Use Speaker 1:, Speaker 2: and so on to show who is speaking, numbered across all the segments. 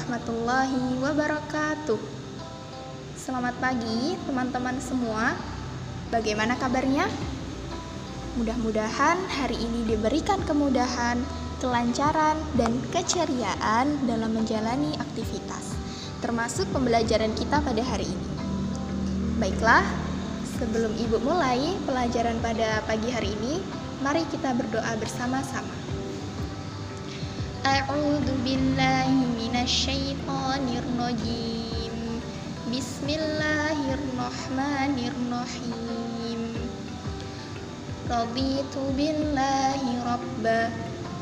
Speaker 1: warahmatullahi wabarakatuh. Selamat pagi teman-teman semua. Bagaimana kabarnya? Mudah-mudahan hari ini diberikan kemudahan, kelancaran, dan keceriaan dalam menjalani aktivitas, termasuk pembelajaran kita pada hari ini. Baiklah, sebelum Ibu mulai pelajaran pada pagi hari ini, mari kita berdoa bersama-sama. A'udzu billahi minasyaitonir rajim. Bismillahirrahmanirrahim. Raditu billahi rabba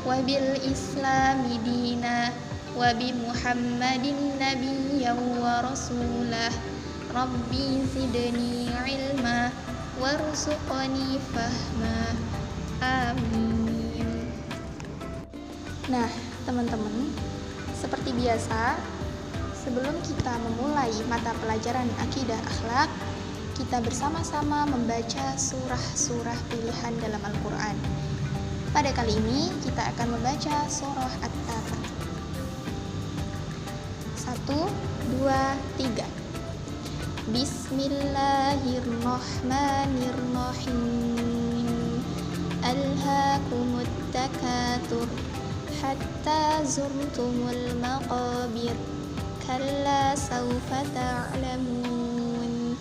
Speaker 1: wa bil islami dina wa bi Muhammadin nabiyyan wa rasulah. Rabbi zidni ilma warzuqni fahma. Amin. Nah, teman-teman, seperti biasa, sebelum kita memulai mata pelajaran akidah akhlak, kita bersama-sama membaca surah-surah pilihan dalam Al-Quran. Pada kali ini, kita akan membaca surah At-Takatsur. 1, 2, 3. Bismillahirrahmanirrahim. Alhaakumut takatsur hatta zurtumul maqabir. Kalla sawfa ta'lamun.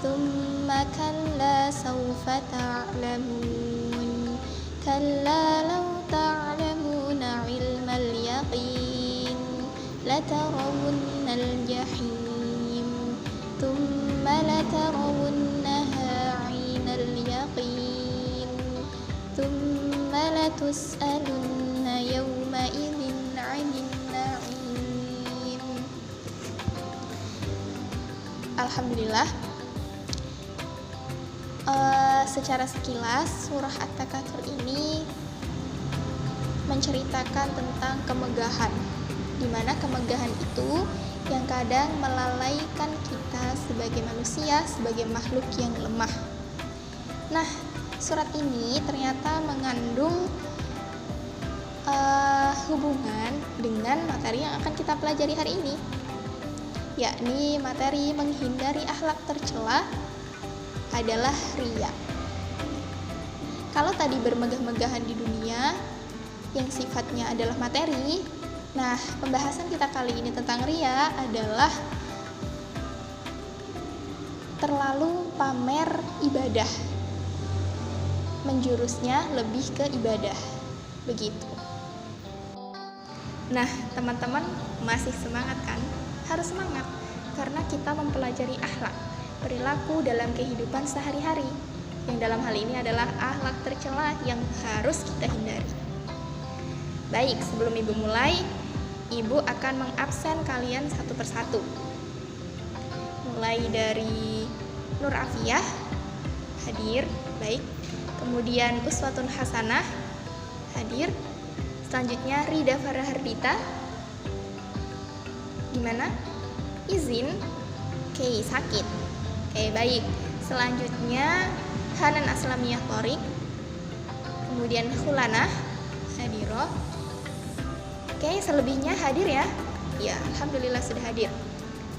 Speaker 1: Thumma kalla sawfa ta'lamun. Kalla law ta'lamuna ilmal yaqin latarawunnal jahim. Thumma latarawunnaha 'ainal yaqin. Thumma latus'alunna yawma idzin 'anil na'im. Alhamdulillah, secara sekilas surah At-Takatsur ini menceritakan tentang kemegahan, di mana kemegahan itu yang kadang melalaikan kita sebagai manusia, sebagai makhluk yang lemah. Nah, surat ini ternyata mengandung hubungan dengan materi yang akan kita pelajari hari ini, yakni materi menghindari akhlak tercela adalah riya. Kalau tadi bermegah-megahan di dunia yang sifatnya adalah materi, nah pembahasan kita kali ini tentang riya adalah terlalu pamer ibadah, menjurusnya lebih ke ibadah, begitu. Nah, teman-teman masih semangat kan? Harus semangat, karena kita mempelajari akhlak, perilaku dalam kehidupan sehari-hari, yang dalam hal ini adalah akhlak tercela yang harus kita hindari. Baik, sebelum Ibu mulai, Ibu akan mengabsen kalian satu persatu. Mulai dari Nur Afiyah, hadir, baik. Kemudian Uswatun Hasanah, hadir. Selanjutnya Rida Farahardita, gimana? Izin? Oke, sakit. Oke, baik. Selanjutnya Hanan Aslamiyah Thorik. Kemudian Hulanah hadiroh. Oke, selebihnya hadir ya? Ya, alhamdulillah sudah hadir.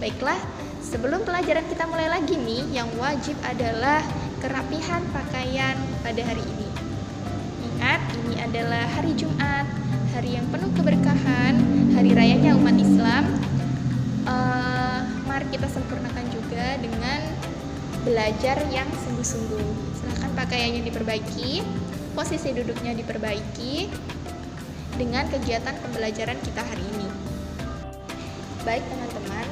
Speaker 1: Baiklah, sebelum pelajaran kita mulai lagi nih, yang wajib adalah kerapihan pakaian pada hari ini. Ingat, ini adalah hari Jumat, hari yang penuh keberkahan, hari rayanya umat Islam. Mari kita sempurnakan juga dengan belajar yang sungguh-sungguh. Silahkan pakaiannya diperbaiki, posisi duduknya diperbaiki dengan kegiatan pembelajaran kita hari ini. Baik teman-teman,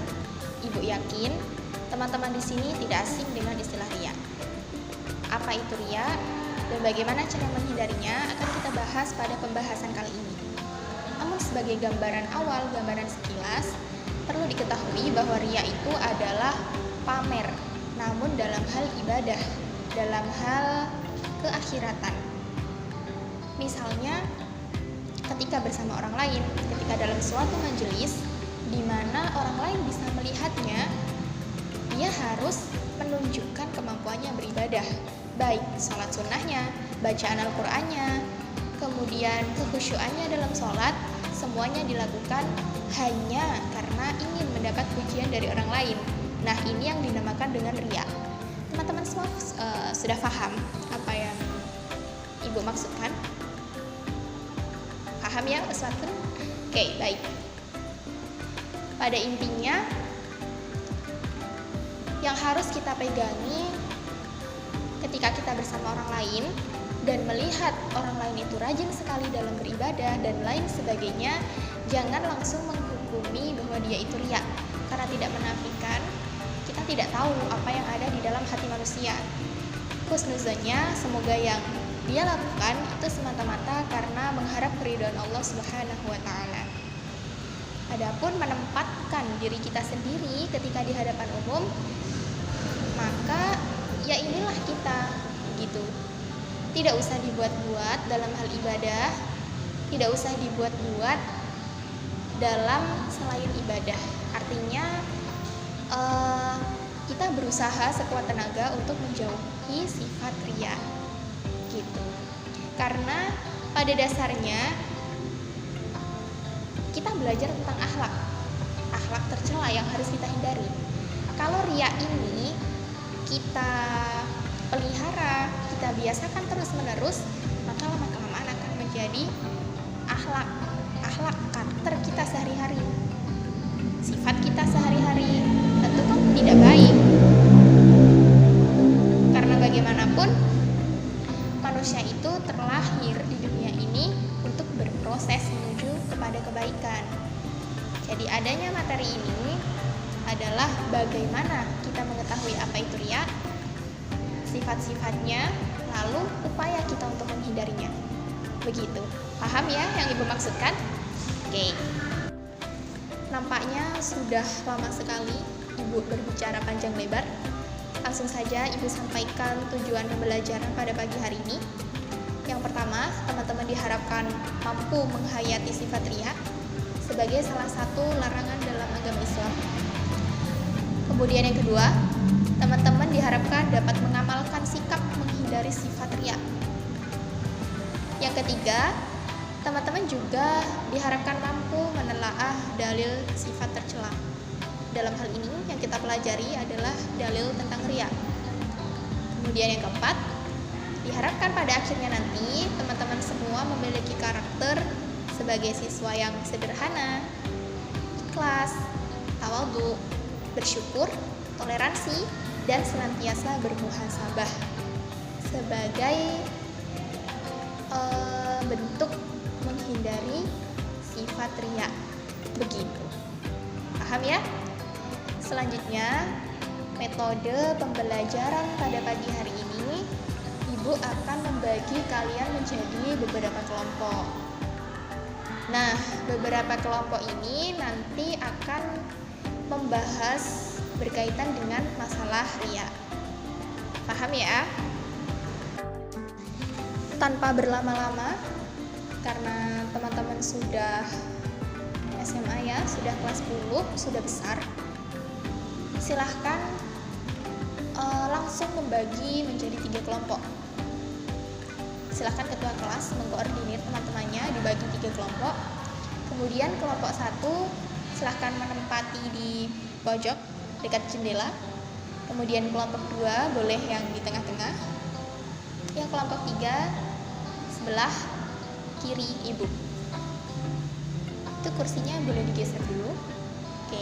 Speaker 1: Ibu yakin teman-teman di sini tidak asing dengan istilah riya. Apa itu riya dan bagaimana cara menghindarinya akan kita bahas pada pembahasan kali ini. Namun sebagai gambaran awal, gambaran sekilas, perlu diketahui bahwa riya itu adalah pamer, namun dalam hal ibadah, dalam hal keakhiratan. Misalnya, ketika bersama orang lain, ketika dalam suatu majelis di mana orang lain bisa melihatnya, dia harus menunjukkan kemampuannya beribadah, baik sholat sunnahnya, bacaan Al-Qur'annya, kemudian kekhusyuannya dalam sholat, semuanya dilakukan hanya karena mendapat pujian dari orang lain. Nah, ini yang dinamakan dengan riya. Teman-teman semua sudah paham apa yang Ibu maksudkan? Paham ya, Uswatun? Oke, baik. Pada intinya, yang harus kita pegangi ketika kita bersama orang lain dan melihat orang lain itu rajin sekali dalam beribadah dan lain sebagainya, jangan langsung menghukumi bahwa dia itu riya, karena tidak menafikan kita tidak tahu apa yang ada di dalam hati manusia. Husnuzonnya, semoga yang dia lakukan itu semata-mata karena mengharap keridhaan Allah Subhanahu wa Ta'ala. Adapun menempatkan diri kita sendiri ketika di hadapan umum, maka ya inilah kita gitu. Tidak usah dibuat-buat dalam hal ibadah, tidak usah dibuat-buat dalam selain ibadah. Artinya kita berusaha sekuat tenaga untuk menjauhi sifat riya gitu. Karena pada dasarnya kita belajar tentang akhlak tercela yang harus kita hindari. Kalau riya ini kita pelihara, kita biasakan terus-menerus, maka lama-kelamaan akan menjadi akhlak karakter kita sehari-hari, sifat kita sehari-hari. Tentu kan tidak baik, karena bagaimanapun manusia itu terlahir di dunia ini untuk berproses menuju kepada kebaikan. Jadi adanya materi ini adalah bagaimana kita mengetahui apa itu riya, sifat-sifatnya, lalu upaya kita untuk menghindarinya. Begitu. Paham ya yang Ibu maksudkan? Oke. Nampaknya sudah lama sekali Ibu berbicara panjang lebar. Langsung saja Ibu sampaikan tujuan pembelajaran pada pagi hari ini. Yang pertama, teman-teman diharapkan mampu menghayati sifat riya sebagai salah satu larangan dalam agama Islam. Kemudian yang kedua, teman-teman diharapkan dapat mengamalkan sikap menghindari sifat riya. Yang ketiga, teman-teman juga diharapkan mampu menelaah dalil sifat tercela. Dalam hal ini yang kita pelajari adalah dalil tentang riya. Kemudian yang keempat, diharapkan pada akhirnya nanti teman-teman semua memiliki karakter sebagai siswa yang sederhana, ikhlas, tawadhu, bersyukur, toleransi, dan senantiasa bermuhasabah sebagai bentuk menghindari sifat riya. Begitu. Paham ya? Selanjutnya, metode pembelajaran pada pagi hari ini, Ibu akan membagi kalian menjadi beberapa kelompok. Nah, beberapa kelompok ini nanti akan membahas berkaitan dengan masalah riya. Paham ya? Tanpa berlama-lama, karena teman-teman sudah SMA ya, sudah kelas 10, sudah besar, silahkan langsung membagi menjadi 3 kelompok. Silahkan ketua kelas mengkoordinir teman-temannya dibagi 3 kelompok. Kemudian kelompok 1 silahkan menempati di pojok dekat jendela. Kemudian kelompok 2 boleh yang di tengah-tengah. Yang kelompok 3 sebelah kiri Ibu. Itu kursinya boleh digeser dulu. Oke.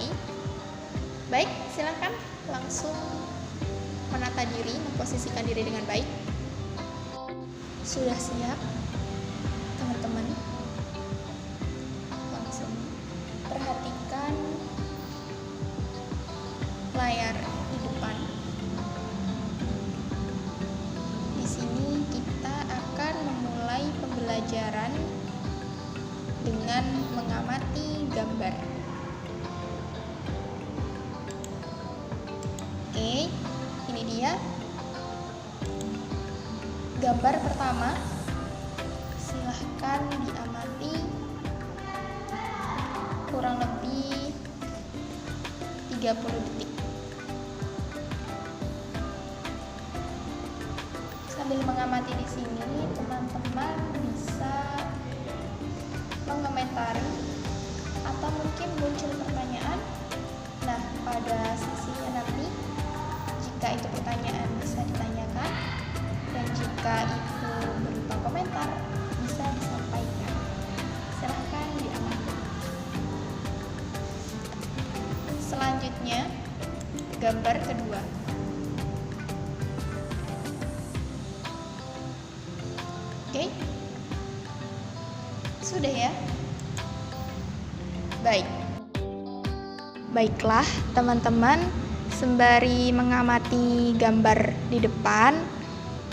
Speaker 1: Baik, silakan langsung menata diri, memposisikan diri dengan baik. Sudah siap, teman-teman? Langsung perhatikan layar di depan. Di sini kita akan memulai pembelajaran dengan mengamati gambar. Oke, ini dia gambar pertama. Silahkan diamati kurang lebih 30 detik. Sambil mengamati di sini, teman-teman bisa mengomentari atau mungkin muncul pertanyaan. Selanjutnya, gambar kedua. Oke, sudah ya? Baiklah teman-teman, sembari mengamati gambar di depan,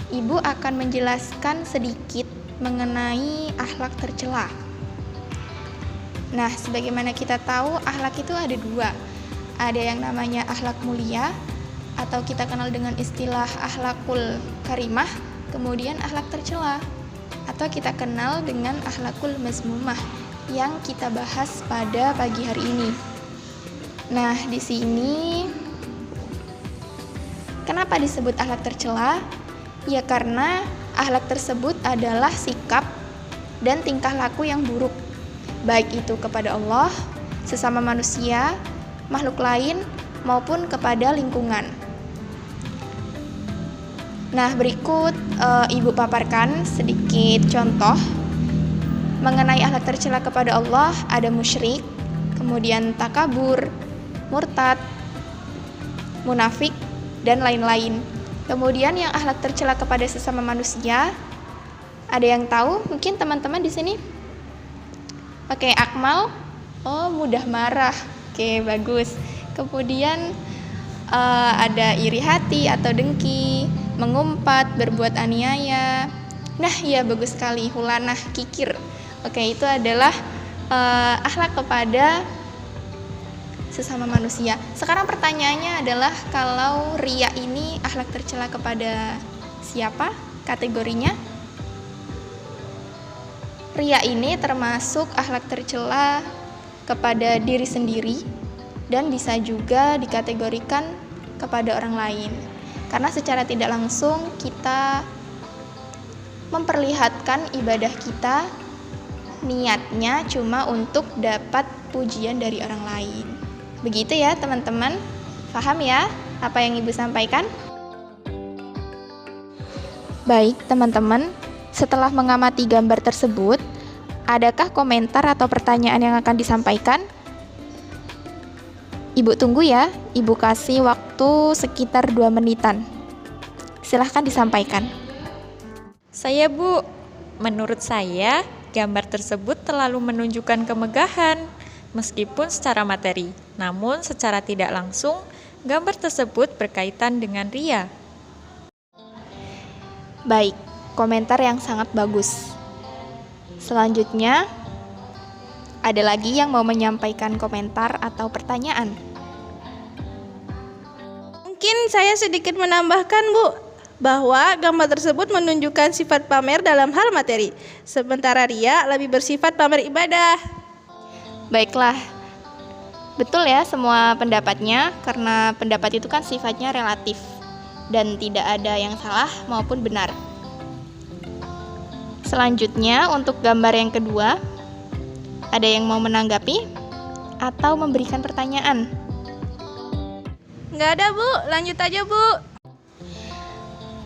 Speaker 1: Ibu akan menjelaskan sedikit mengenai akhlak tercela. Nah, sebagaimana kita tahu, akhlak itu ada dua. Ada yang namanya akhlak mulia, atau kita kenal dengan istilah akhlakul karimah, kemudian akhlak tercela, atau kita kenal dengan akhlakul mazmumah yang kita bahas pada pagi hari ini. Nah, di sini kenapa disebut akhlak tercela? Ya karena akhlak tersebut adalah sikap dan tingkah laku yang buruk, baik itu kepada Allah, sesama manusia, makhluk lain, maupun kepada lingkungan. Nah, berikut Ibu paparkan sedikit contoh mengenai akhlak tercela kepada Allah. Ada musyrik, kemudian takabur, murtad, munafik, dan lain-lain. Kemudian yang akhlak tercela kepada sesama manusia, ada yang tahu? Mungkin teman-teman di sini? Oke, Akmal, oh mudah marah. Oke, bagus. Kemudian ada iri hati atau dengki, mengumpat, berbuat aniaya. Nah, ya bagus sekali. Hulanah, kikir. Oke, itu adalah akhlak kepada sesama manusia. Sekarang pertanyaannya adalah, kalau riya ini akhlak tercela kepada siapa? Kategorinya? Riya ini termasuk akhlak tercela kepada diri sendiri dan bisa juga dikategorikan kepada orang lain. Karena secara tidak langsung kita memperlihatkan ibadah kita, niatnya cuma untuk dapat pujian dari orang lain. Begitu ya teman-teman, paham ya apa yang Ibu sampaikan? Baik teman-teman, setelah mengamati gambar tersebut, adakah komentar atau pertanyaan yang akan disampaikan? Ibu tunggu ya, Ibu kasih waktu sekitar 2 menitan. Silahkan disampaikan.
Speaker 2: Saya Bu, menurut saya gambar tersebut terlalu menunjukkan kemegahan, meskipun secara materi. Namun secara tidak langsung, gambar tersebut berkaitan dengan riya.
Speaker 1: Baik, komentar yang sangat bagus. Selanjutnya, ada lagi yang mau menyampaikan komentar atau pertanyaan?
Speaker 3: Mungkin saya sedikit menambahkan, Bu, bahwa gambar tersebut menunjukkan sifat pamer dalam hal materi, sementara riya lebih bersifat pamer ibadah.
Speaker 1: Baiklah, betul ya semua pendapatnya, karena pendapat itu kan sifatnya relatif dan tidak ada yang salah maupun benar. Selanjutnya, untuk gambar yang kedua, ada yang mau menanggapi atau memberikan pertanyaan?
Speaker 3: Nggak ada, Bu. Lanjut aja, Bu.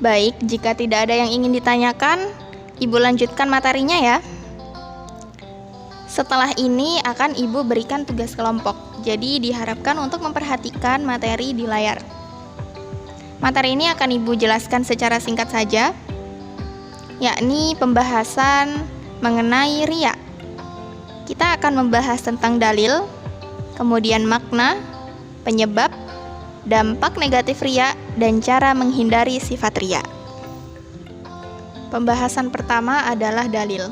Speaker 1: Baik, jika tidak ada yang ingin ditanyakan, Ibu lanjutkan materinya ya. Setelah ini akan Ibu berikan tugas kelompok, jadi diharapkan untuk memperhatikan materi di layar. Materi ini akan Ibu jelaskan secara singkat saja, yakni pembahasan mengenai riya. Kita akan membahas tentang dalil, kemudian makna, penyebab, dampak negatif riya, dan cara menghindari sifat riya. Pembahasan pertama adalah dalil.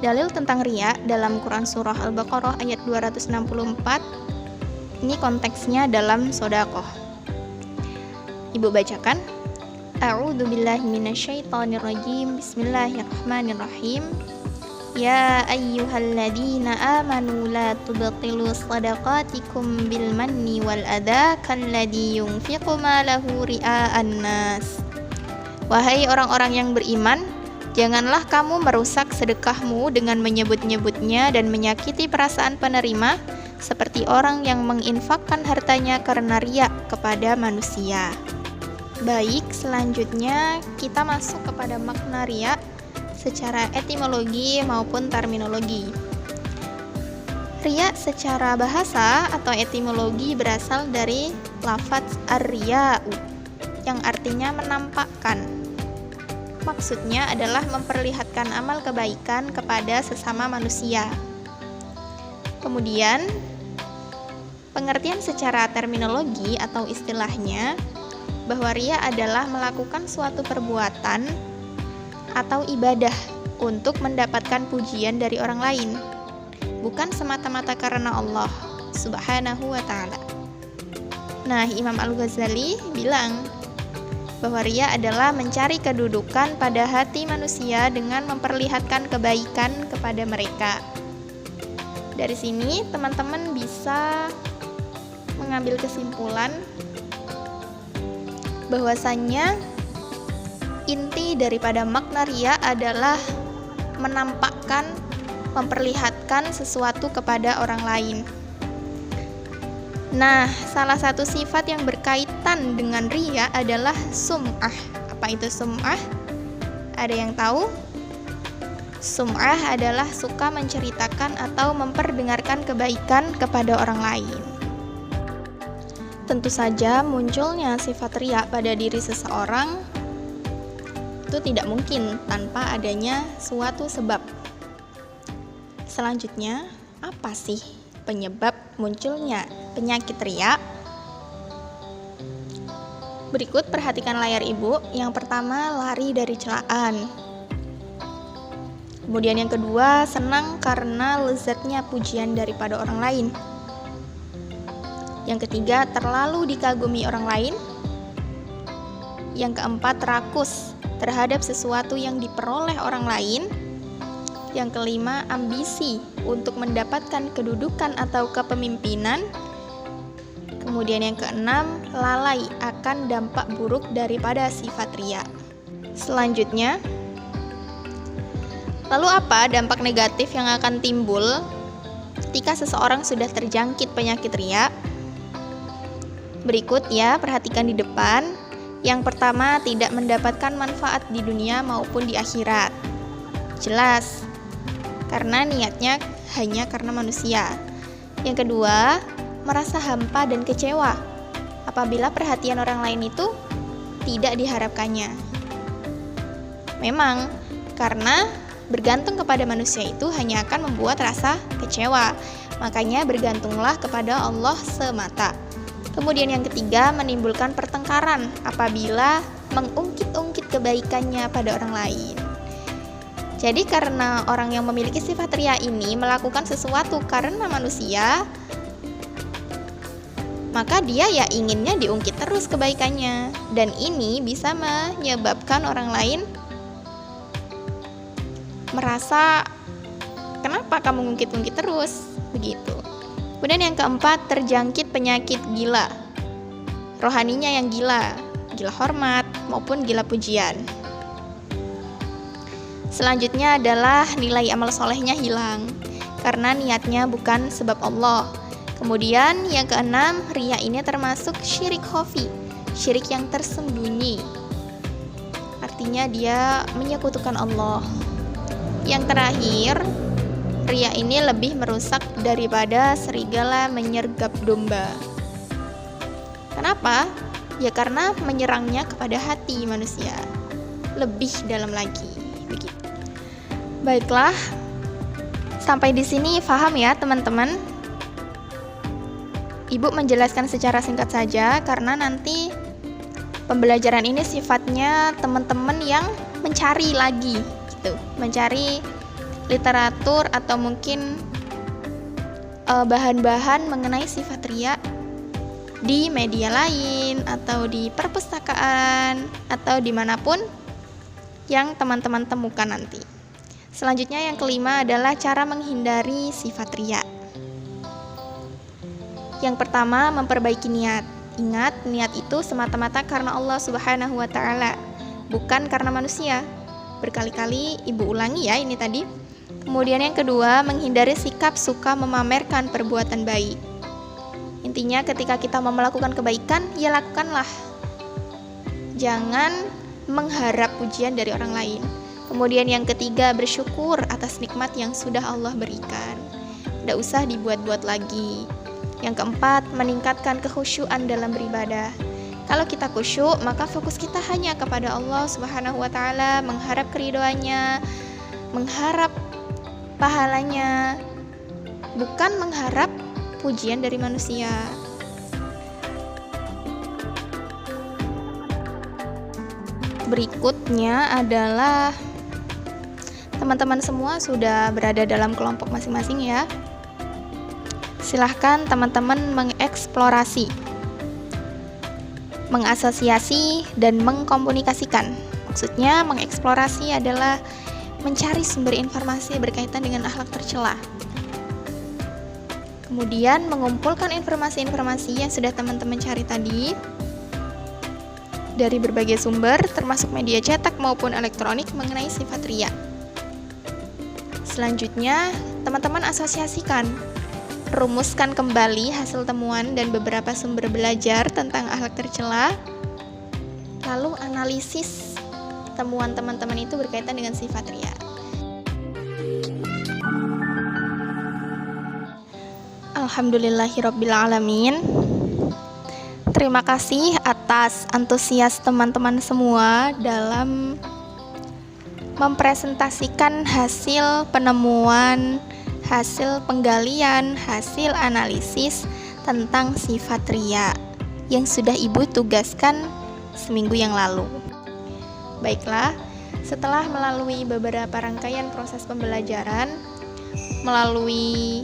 Speaker 1: Dalil tentang riya dalam Quran Surah Al-Baqarah ayat 264. Ini konteksnya dalam shodaqoh. Ibu bacakan. A'udzu billahi minasyaitonir rajim. Bismillahirrahmanirrahim. Ya ayyuhalladzina amanu la tubtilu shadaqatikum bil manni wal adha kalladzi yunfiqu malahu ria'an nas. Wahai orang-orang yang beriman, janganlah kamu merusak sedekahmu dengan menyebut-nyebutnya dan menyakiti perasaan penerima, seperti orang yang menginfakkan hartanya karena riya kepada manusia. Baik, selanjutnya kita masuk kepada makna riya secara etimologi maupun terminologi. Riya secara bahasa atau etimologi berasal dari lafadz ar-riya'u yang artinya menampakkan. Maksudnya adalah memperlihatkan amal kebaikan kepada sesama manusia. Kemudian, pengertian secara terminologi atau istilahnya bahwa riya adalah melakukan suatu perbuatan atau ibadah untuk mendapatkan pujian dari orang lain, bukan semata-mata karena Allah Subhanahu wa ta'ala. Nah, Imam Al-Ghazali bilang bahwa riya adalah mencari kedudukan pada hati manusia dengan memperlihatkan kebaikan kepada mereka. Dari sini, teman-teman bisa mengambil kesimpulan bahwasannya inti daripada makna riya adalah menampakkan, memperlihatkan sesuatu kepada orang lain. Nah, salah satu sifat yang berkaitan dengan riya adalah sum'ah. Apa itu sum'ah? Ada yang tahu? Sum'ah adalah suka menceritakan atau memperdengarkan kebaikan kepada orang lain. Tentu saja munculnya sifat riya pada diri seseorang itu tidak mungkin tanpa adanya suatu sebab. Selanjutnya, apa sih penyebab munculnya penyakit riya? Berikut perhatikan layar ibu. Yang pertama, lari dari celaan. Kemudian yang kedua, senang karena lezatnya pujian daripada orang lain. Yang ketiga, terlalu dikagumi orang lain. Yang keempat, rakus terhadap sesuatu yang diperoleh orang lain. Yang kelima, ambisi untuk mendapatkan kedudukan atau kepemimpinan. Kemudian yang keenam, lalai akan dampak buruk daripada sifat riya. Selanjutnya, lalu apa dampak negatif yang akan timbul ketika seseorang sudah terjangkit penyakit riya? Berikut ya, perhatikan di depan. Yang pertama, tidak mendapatkan manfaat di dunia maupun di akhirat. Jelas, karena niatnya hanya karena manusia. Yang kedua, merasa hampa dan kecewa apabila perhatian orang lain itu tidak diharapkannya. Memang, karena bergantung kepada manusia itu hanya akan membuat rasa kecewa. Makanya bergantunglah kepada Allah semata. Kemudian yang ketiga, menimbulkan pertengkaran apabila mengungkit-ungkit kebaikannya pada orang lain. Jadi karena orang yang memiliki sifat riya ini melakukan sesuatu karena manusia, maka dia ya inginnya diungkit terus kebaikannya. Dan ini bisa menyebabkan orang lain merasa, kenapa kamu ngungkit-ungkit terus? Begitu. Kemudian yang keempat, terjangkit penyakit gila. Rohaninya yang gila hormat maupun gila pujian. Selanjutnya adalah nilai amal solehnya hilang karena niatnya bukan sebab Allah. Kemudian yang keenam, riya ini termasuk syirik khafi, syirik yang tersembunyi. Artinya dia menyekutukan Allah. Yang terakhir, riya ini lebih merusak daripada serigala menyergap domba. Kenapa? Ya karena menyerangnya kepada hati manusia. Lebih dalam lagi. Begitu. Baiklah. Sampai di sini paham ya, teman-teman? Ibu menjelaskan secara singkat saja karena nanti pembelajaran ini sifatnya teman-teman yang mencari lagi gitu. Mencari literatur atau mungkin bahan-bahan mengenai sifat riya di media lain atau di perpustakaan atau dimanapun yang teman-teman temukan nanti. Selanjutnya yang kelima adalah cara menghindari sifat riya. Yang pertama, memperbaiki niat. Ingat, niat itu semata-mata karena Allah Subhanahu wa ta'ala, bukan karena manusia. Berkali-kali ibu ulangi ya ini tadi. Kemudian yang kedua, menghindari sikap suka memamerkan perbuatan baik. Intinya ketika kita mau melakukan kebaikan, ya lakukanlah. Jangan mengharap pujian dari orang lain. Kemudian yang ketiga, bersyukur atas nikmat yang sudah Allah berikan. Nggak usah dibuat-buat lagi. Yang keempat, meningkatkan kekhusyuan dalam beribadah. Kalau kita khusyuk, maka fokus kita hanya kepada Allah Subhanahu wa Ta'ala, mengharap keridhoannya, mengharap pahalanya, bukan mengharap pujian dari manusia. Berikutnya adalah teman-teman semua sudah berada dalam kelompok masing-masing ya. Silahkan teman-teman mengeksplorasi, mengasosiasi, dan mengkomunikasikan. Maksudnya mengeksplorasi adalah mencari sumber informasi berkaitan dengan akhlak tercela. Kemudian mengumpulkan informasi-informasi yang sudah teman-teman cari tadi dari berbagai sumber, termasuk media cetak maupun elektronik mengenai sifat riya. Selanjutnya, teman-teman asosiasikan, rumuskan kembali hasil temuan dan beberapa sumber belajar tentang akhlak tercela, lalu analisis temuan teman-teman itu berkaitan dengan sifat riya. Alhamdulillahirrabbilalamin. Terima kasih atas antusias teman-teman semua dalam mempresentasikan hasil penemuan, hasil penggalian, hasil analisis tentang sifat riya yang sudah Ibu tugaskan seminggu yang lalu. Baiklah, setelah melalui beberapa rangkaian proses pembelajaran, melalui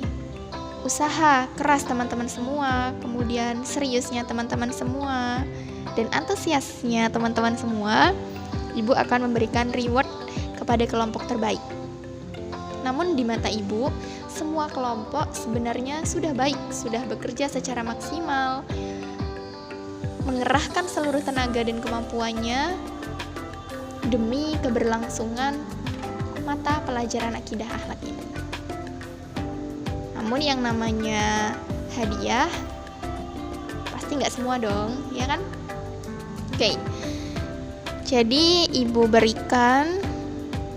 Speaker 1: usaha keras teman-teman semua, kemudian seriusnya teman-teman semua, dan antusiasnya teman-teman semua, Ibu akan memberikan reward kepada kelompok terbaik. Namun di mata Ibu, semua kelompok sebenarnya sudah baik, sudah bekerja secara maksimal, mengerahkan seluruh tenaga dan kemampuannya demi keberlangsungan mata pelajaran akidah akhlak ini. Namun yang namanya hadiah pasti nggak semua dong, ya kan? Oke. Jadi Ibu berikan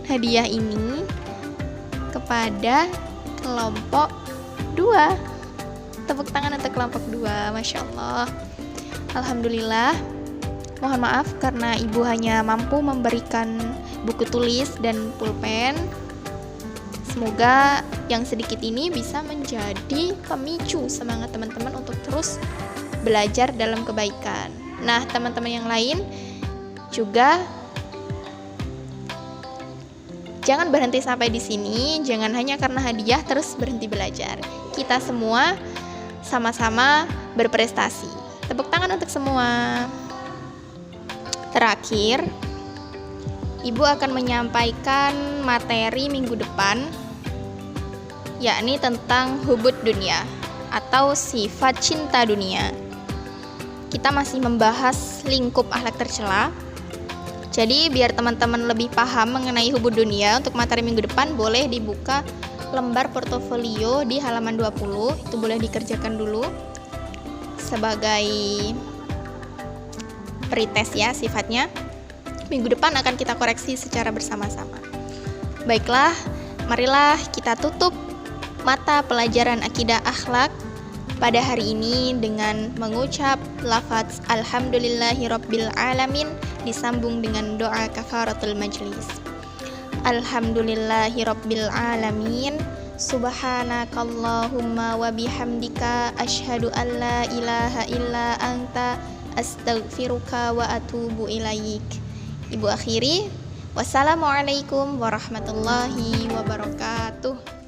Speaker 1: hadiah ini kepada kelompok 2. Tepuk tangan untuk kelompok 2, Masya Allah. Alhamdulillah. Mohon maaf karena Ibu hanya mampu memberikan buku tulis dan pulpen. Semoga yang sedikit ini bisa menjadi pemicu semangat teman-teman untuk terus belajar dalam kebaikan. Nah, teman-teman yang lain juga jangan berhenti sampai di sini, jangan hanya karena hadiah terus berhenti belajar. Kita semua sama-sama berprestasi. Tepuk tangan untuk semua. Terakhir, Ibu akan menyampaikan materi minggu depan, yakni tentang hubud dunia atau sifat cinta dunia. Kita masih membahas lingkup akhlak tercela. Jadi biar teman-teman lebih paham mengenai hubud dunia, untuk materi minggu depan boleh dibuka lembar portofolio di halaman 20. Itu boleh dikerjakan dulu sebagai pretest ya sifatnya. Minggu depan akan kita koreksi secara bersama-sama. Baiklah, marilah kita tutup mata pelajaran akidah akhlak pada hari ini dengan mengucap lafaz Alhamdulillahirabbil alamin disambung dengan doa kafaratul majlis. Alhamdulillahirabbil alamin. Subhanakallahumma wa bihamdika asyhadu an la ilaha illa anta astaghfiruka wa atubu ilaik. Ibu akhiri, wassalamualaikum warahmatullahi wabarakatuh.